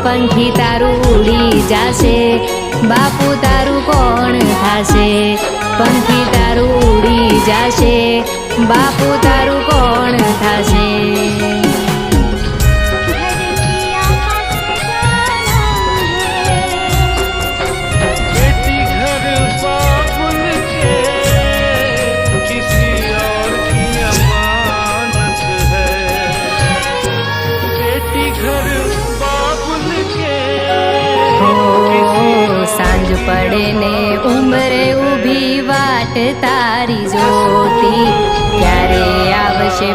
પંખી તારું ઉડી જાશે, બાપુ તારું કોણ થાશે? પંખી તારું ઉડી જાશે, બાપુ તારું કોણ થાશે? સાંજ પડે ને ઉંબરે ઊભી વાટ તારી જોતી, ક્યારે આવશે